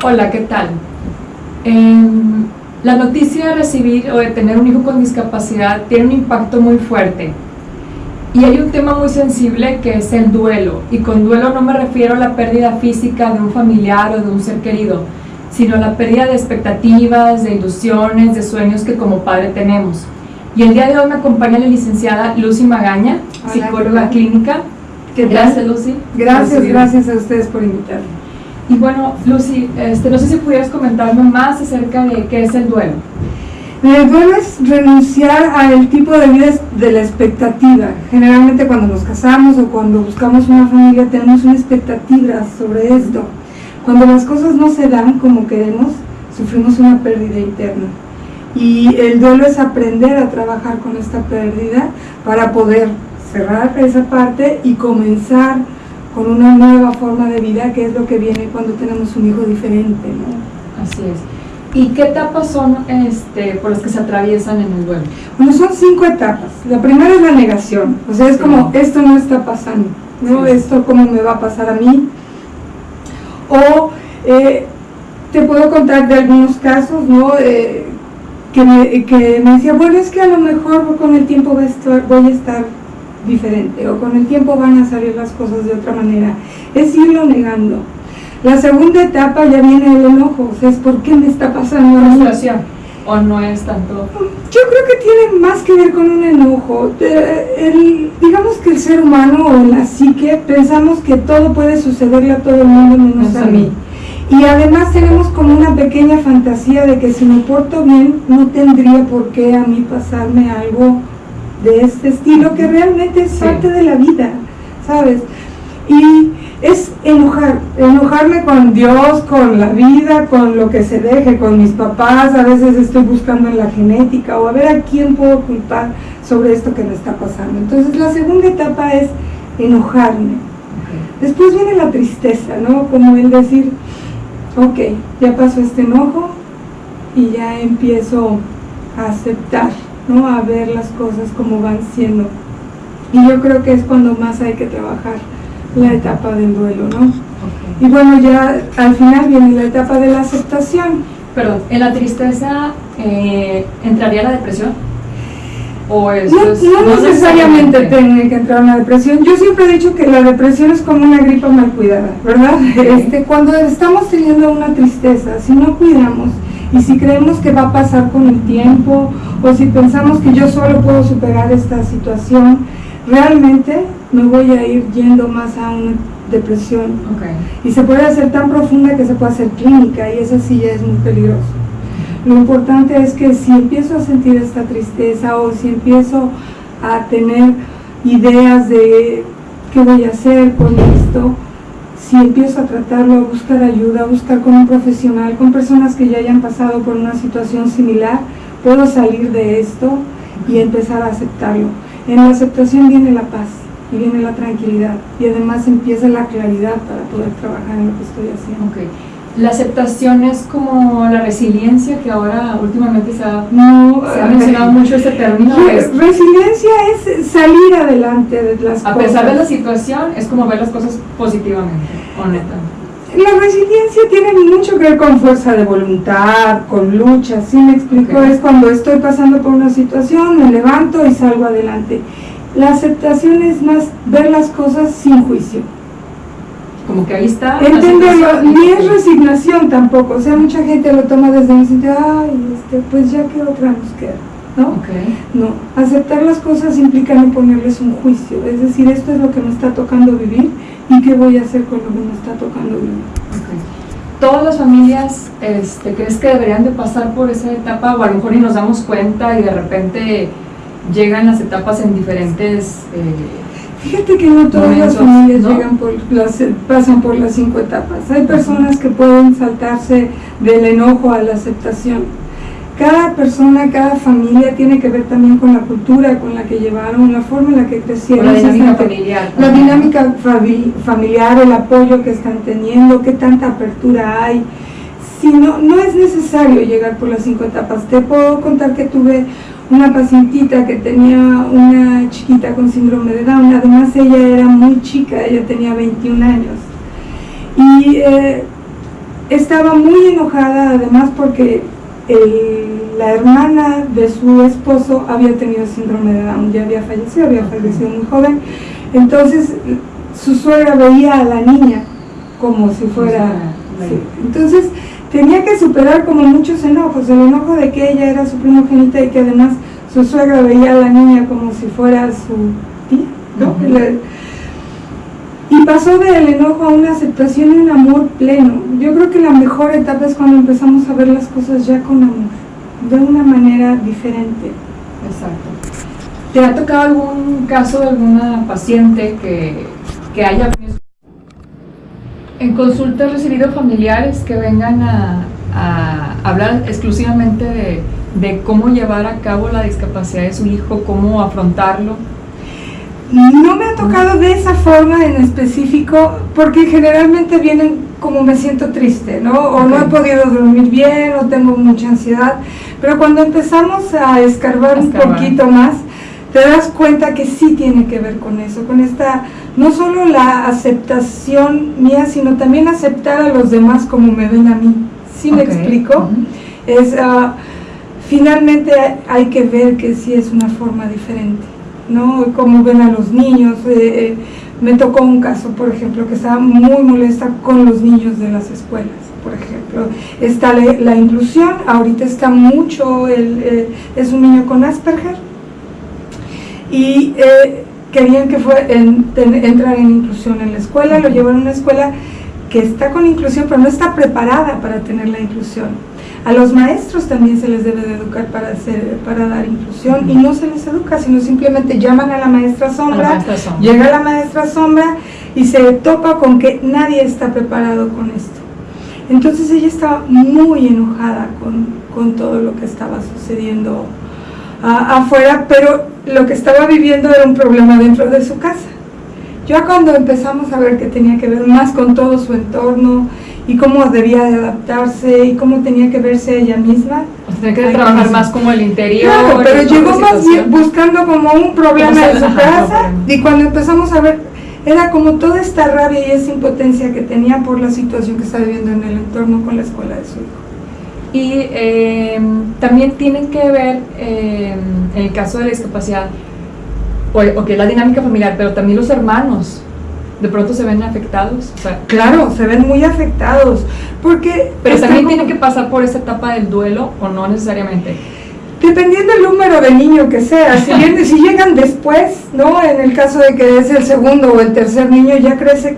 Hola, ¿qué tal? La noticia de recibir o de tener un hijo con discapacidad tiene un impacto muy fuerte. Y hay un tema muy sensible que es el duelo. Y con duelo no me refiero a la pérdida física de un familiar o de un ser querido, sino a la pérdida de expectativas, de ilusiones, de sueños que como padre tenemos. Y el día de hoy me acompaña la licenciada Lucy Magaña, psicóloga clínica. Gracias, Lucy. Gracias a ustedes por invitarme. Y bueno, Lucy, no sé si pudieras comentarme más acerca de qué es el duelo. El duelo es renunciar al tipo de vida de la expectativa. Generalmente cuando nos casamos o cuando buscamos una familia tenemos una expectativa sobre esto. Cuando las cosas no se dan como queremos, sufrimos una pérdida interna. Y el duelo es aprender a trabajar con esta pérdida para poder cerrar esa parte y comenzar con una nueva forma de vida, que es lo que viene cuando tenemos un hijo diferente, ¿no? Así es. ¿Y qué etapas son por las que se atraviesan en el duelo? Bueno, son 5 etapas. La primera es la negación, o sea, es como, esto no está pasando, ¿no? Sí. Esto cómo me va a pasar a mí. O te puedo contar de algunos casos, ¿no? Que me decía, bueno, es que a lo mejor con el tiempo voy a estar diferente, o con el tiempo van a salir las cosas de otra manera. Es irlo negando. La segunda etapa ya viene el enojo, o sea, es ¿por qué me está pasando? ¿Frustración? ¿O no es tanto? Yo creo que tiene más que ver con un enojo. Digamos que el ser humano o en la psique pensamos que todo puede sucederle a todo el mundo menos a mí. Y además tenemos como una pequeña fantasía de que si me porto bien no tendría por qué a mí pasarme algo de este estilo, que realmente es parte de la vida, ¿sabes? Y es enojarme con Dios, con la vida, con lo que se deje, con mis papás. A veces estoy buscando en la genética o a ver a quién puedo culpar sobre esto que me está pasando. Entonces la segunda etapa es enojarme. Después viene la tristeza, ¿no? Como el decir, ok, ya pasó este enojo y ya empiezo a aceptar, ¿no? A ver las cosas como van siendo. Y yo creo que es cuando más hay que trabajar la etapa del duelo, ¿no? Y bueno, ya al final viene la etapa de la aceptación. Perdón, ¿en la tristeza entraría la depresión? ¿O no necesariamente tiene que entrar una depresión. Yo siempre he dicho que la depresión es como una gripa mal cuidada, ¿verdad? Cuando estamos teniendo una tristeza, si no cuidamos y si creemos que va a pasar con el tiempo, o si pensamos que yo solo puedo superar esta situación, realmente me voy a ir yendo más a una depresión. Y se puede hacer tan profunda que se puede hacer clínica, y eso sí ya es muy peligroso. Lo importante es que si empiezo a sentir esta tristeza, o si empiezo a tener ideas de qué voy a hacer con esto, si empiezo a tratarlo, a buscar ayuda, a buscar con un profesional, con personas que ya hayan pasado por una situación similar, puedo salir de esto y empezar a aceptarlo. En la aceptación viene la paz y viene la tranquilidad, y además empieza la claridad para poder trabajar en lo que estoy haciendo. La aceptación es como la resiliencia, que ahora últimamente se ha mencionado mucho este término. Resiliencia es salir adelante de las cosas. A pesar de la situación, es como ver las cosas positivamente, honestamente. La resiliencia tiene mucho que ver con fuerza de voluntad, con lucha, ¿sí me explico? Es cuando estoy pasando por una situación, me levanto y salgo adelante. La aceptación es más ver las cosas sin juicio. Como que ahí está. Entenderlo, ni es resignación tampoco, o sea, mucha gente lo toma desde un sentido, pues ya que otra nos queda, ¿no? No, aceptar las cosas implica no ponerles un juicio, es decir, esto es lo que me está tocando vivir y qué voy a hacer con lo que me está tocando vivir. ¿Todas las familias crees que deberían de pasar por esa etapa, o a lo mejor ni nos damos cuenta y de repente llegan las etapas en diferentes Fíjate que no todas momentos, las familias ¿no? pasan por las 5 etapas. Hay personas que pueden saltarse del enojo a la aceptación. Cada persona, cada familia tiene que ver también con la cultura con la que llevaron, la forma en la que crecieron. La dinámica familiar. La dinámica familiar, el apoyo que están teniendo, qué tanta apertura hay. Si no es necesario llegar por las 5 etapas. Te puedo contar que tuve una pacientita que tenía una chiquita con síndrome de Down. Además ella era muy chica, ella tenía 21 años. Y estaba muy enojada, además porque la hermana de su esposo había tenido síndrome de Down, ya había fallecido muy joven. Entonces su suegra veía a la niña como si fuera... Sí. Entonces tenía que superar como muchos enojos, el enojo de que ella era su primogénita y que además su suegra veía a la niña como si fuera su tía, ¿no? Y pasó del enojo a una aceptación y un amor pleno. Yo creo que la mejor etapa es cuando empezamos a ver las cosas ya con amor, de una manera diferente. Exacto. ¿Te ha tocado algún caso de alguna paciente que haya en consulta recibido familiares que vengan a hablar exclusivamente de cómo llevar a cabo la discapacidad de su hijo, cómo afrontarlo? No me ha tocado de esa forma en específico, porque generalmente vienen como me siento triste, ¿no? O no he podido dormir bien, o tengo mucha ansiedad, pero cuando empezamos a escarbar un poquito más, te das cuenta que sí tiene que ver con eso, con esta, no solo la aceptación mía, sino también aceptar a los demás como me ven a mí. ¿Sí me explico? Es, finalmente hay que ver que sí es una forma diferente, ¿no? Como ven a los niños. Me tocó un caso, por ejemplo, que estaba muy molesta con los niños de las escuelas, por ejemplo. Está la inclusión, ahorita está mucho, es un niño con Asperger, y querían que entrar en inclusión en la escuela, lo llevaron a una escuela que está con inclusión, pero no está preparada para tener la inclusión. A los maestros también se les debe de educar para dar inclusión, y no se les educa, sino simplemente llaman a la maestra sombra, llega la maestra sombra y se topa con que nadie está preparado con esto. Entonces ella estaba muy enojada con todo lo que estaba sucediendo afuera, pero lo que estaba viviendo era un problema dentro de su casa. Ya cuando empezamos a ver que tenía que ver más con todo su entorno y cómo debía de adaptarse y cómo tenía que verse ella misma, tenía que trabajar más como el interior. Claro, pero llegó más bien buscando como un problema en su casa, y cuando empezamos a ver, era como toda esta rabia y esa impotencia que tenía por la situación que estaba viviendo en el entorno con la escuela de su hijo. Y también tienen que ver, en el caso de la discapacidad, o que es la dinámica familiar, pero también los hermanos, de pronto se ven afectados. O sea, claro, se ven muy afectados, porque... Pero también tienen que pasar por esa etapa del duelo, ¿o no necesariamente? Dependiendo del número de niño que sea, si llegan después, ¿no? En el caso de que es el segundo o el tercer niño, ya crece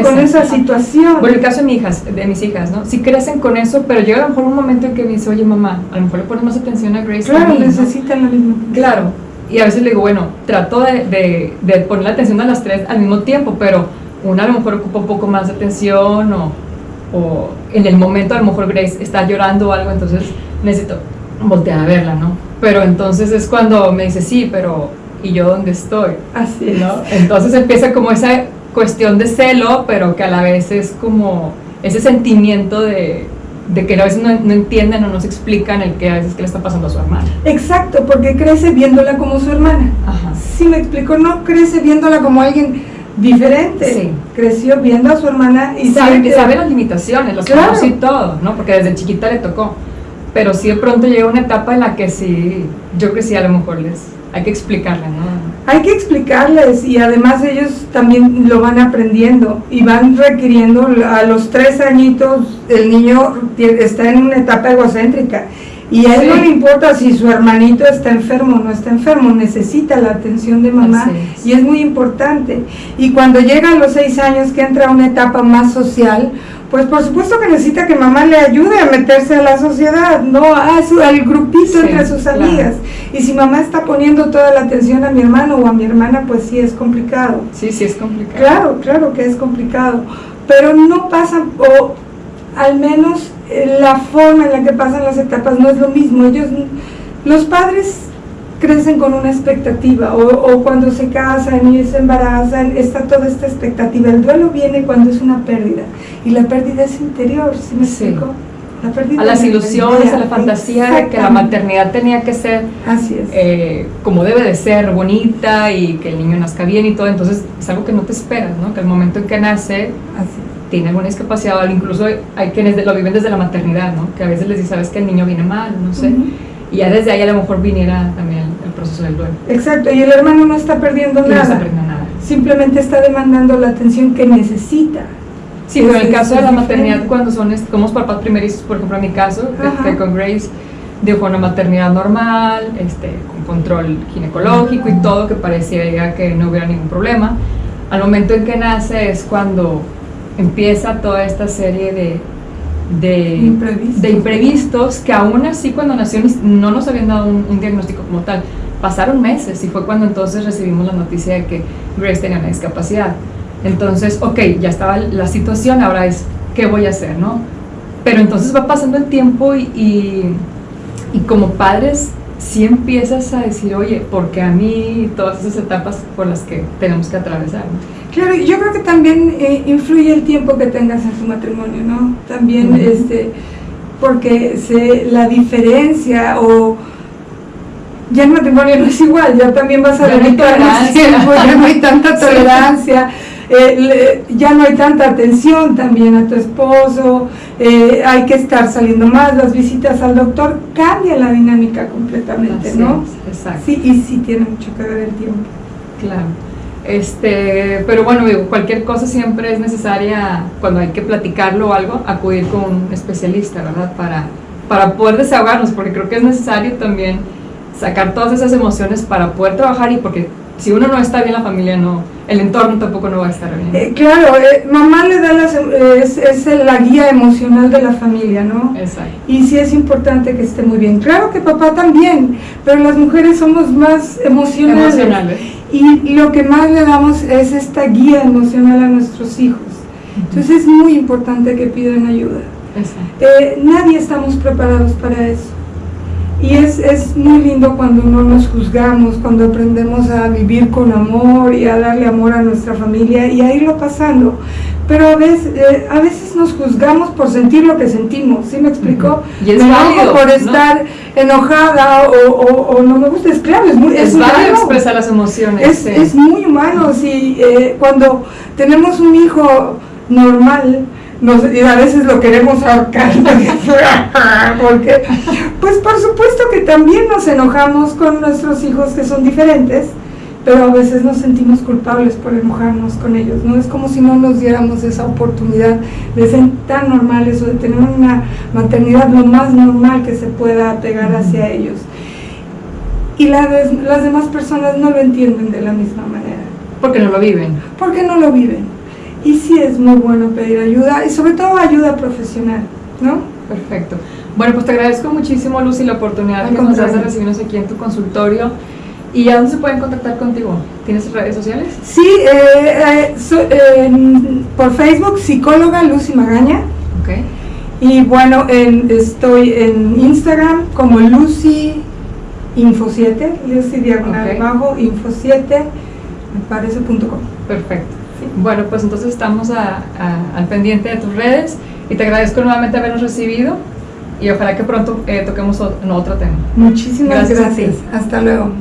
con esa situación. Bueno, el caso de mis hijas, ¿no? Sí crecen con eso, pero llega a lo mejor un momento en que me dice, oye mamá, a lo mejor le pones más atención a Grace. Claro, necesitan la misma. Claro, y a veces le digo, bueno, trato de poner la atención a las tres al mismo tiempo, pero una a lo mejor ocupa un poco más de atención, o en el momento a lo mejor Grace está llorando o algo, entonces necesito voltear a verla, ¿no? Pero entonces es cuando me dice, sí, pero ¿y yo dónde estoy? Así es. ¿No? Entonces empieza como esa cuestión de celo, pero que a la vez es como ese sentimiento de que a veces no entienden o no se explican el que a veces qué le está pasando a su hermana. Exacto, porque crece viéndola como su hermana. Ajá. Sí, me explico, no crece viéndola como alguien diferente. Sí. Creció viendo a su hermana y sabe las limitaciones, los conoce y todo, ¿no? Porque desde chiquita le tocó. Pero sí de pronto llega una etapa en la que sí, yo creo que sí a lo mejor hay que explicarle, ¿no? Hay que explicarles, y además ellos también lo van aprendiendo y van requiriendo. A los 3 añitos el niño está en una etapa egocéntrica, y a él no le importa si su hermanito está enfermo o no está enfermo, necesita la atención de mamá, y es muy importante. Y cuando llega a los 6 años, que entra a una etapa más social, pues por supuesto que necesita que mamá le ayude a meterse a la sociedad, ¿no? Al grupito entre sus amigas. Y si mamá está poniendo toda la atención a mi hermano o a mi hermana, pues sí es complicado. Sí es complicado. Claro que es complicado. Pero no pasa, o al menos la forma en la que pasan las etapas no es lo mismo. Los padres crecen con una expectativa, o cuando se casan y se embarazan, está toda esta expectativa. El duelo viene cuando es una pérdida, y la pérdida es interior, ¿sí me explico? La pérdida, a las ilusiones, a la fantasía de que la maternidad tenía que ser como debe de ser, bonita, y que el niño nazca bien y todo. Entonces es algo que no te esperas, ¿no? Que el momento en que nace tiene alguna discapacidad, o incluso hay quienes lo viven desde la maternidad, ¿no? Que a veces les dice, sabes que el niño viene mal, no sé, y ya desde ahí a lo mejor viniera también el proceso del duelo. Exacto, y el hermano no está perdiendo nada. No está perdiendo nada. Simplemente está demandando la atención que necesita. Sí, pero en el caso de la maternidad, cuando somos papás primerizos, por ejemplo en mi caso, que con Grace fue una maternidad normal, con control ginecológico y todo, que parecía que no hubiera ningún problema. Al momento en que nace es cuando empieza toda esta serie de imprevistos, que aún así cuando nació no nos habían dado un diagnóstico como tal. Pasaron meses y fue cuando entonces recibimos la noticia de que Grace tenía una discapacidad. Entonces, ok, ya estaba la situación, ahora es, ¿qué voy a hacer, no? Pero entonces va pasando el tiempo y como padres sí empiezas a decir, oye, porque a mí todas esas etapas por las que tenemos que atravesar, ¿no? Claro, yo creo que también influye el tiempo que tengas en tu matrimonio, ¿no? También, porque la diferencia o... Ya el matrimonio no es igual, ya también vas a dedicar más tiempo, ya no hay tanta tolerancia, ya no hay tanta atención también a tu esposo, hay que estar saliendo más, las visitas al doctor, cambia la dinámica completamente, así ¿no? Es, exacto. Sí, y sí tiene mucho que ver el tiempo. Claro. Pero bueno, digo, cualquier cosa siempre es necesaria, cuando hay que platicarlo o algo, acudir con un especialista, ¿verdad? Para poder desahogarnos, porque creo que es necesario también sacar todas esas emociones para poder trabajar, y porque si uno no está bien, la familia no, el entorno tampoco no va a estar bien. Claro, mamá le da es la guía emocional de la familia, ¿no? Exacto. Y sí es importante que esté muy bien. Claro que papá también, pero las mujeres somos más emocionales. Y lo que más le damos es esta guía emocional a nuestros hijos. Entonces es muy importante que pidan ayuda. Nadie estamos preparados para eso. Y es muy lindo cuando no nos juzgamos, cuando aprendemos a vivir con amor y a darle amor a nuestra familia y a irlo pasando. Pero a veces nos juzgamos por sentir lo que sentimos, ¿sí me explicó? Y es válido, por estar enojada o no me gusta, es claro, es válido expresar las emociones. Es muy humano, sí, cuando tenemos un hijo normal, y a veces lo queremos ahorcar, porque, pues por supuesto que también nos enojamos con nuestros hijos que son diferentes, pero a veces nos sentimos culpables por enojarnos con ellos, ¿no? Es como si no nos diéramos esa oportunidad de ser tan normales o de tener una maternidad lo más normal que se pueda pegar hacia ellos. Y las demás personas no lo entienden de la misma manera. Porque no lo viven. Porque no lo viven. Y sí es muy bueno pedir ayuda, y sobre todo ayuda profesional, ¿no? Perfecto. Bueno, pues te agradezco muchísimo, Lucy, la oportunidad que nos das de recibirnos aquí en tu consultorio. ¿Y a dónde se pueden contactar contigo? ¿Tienes redes sociales? Sí, por Facebook, psicóloga Lucy Magaña. Okay. Y bueno, estoy en Instagram como Lucy Info7, Lucy diagonal bajo Info7, me parece.com. Perfecto. Bueno, pues entonces estamos al pendiente de tus redes, y te agradezco nuevamente habernos recibido, y ojalá que pronto toquemos otro tema. Muchísimas gracias. A ti. Hasta luego.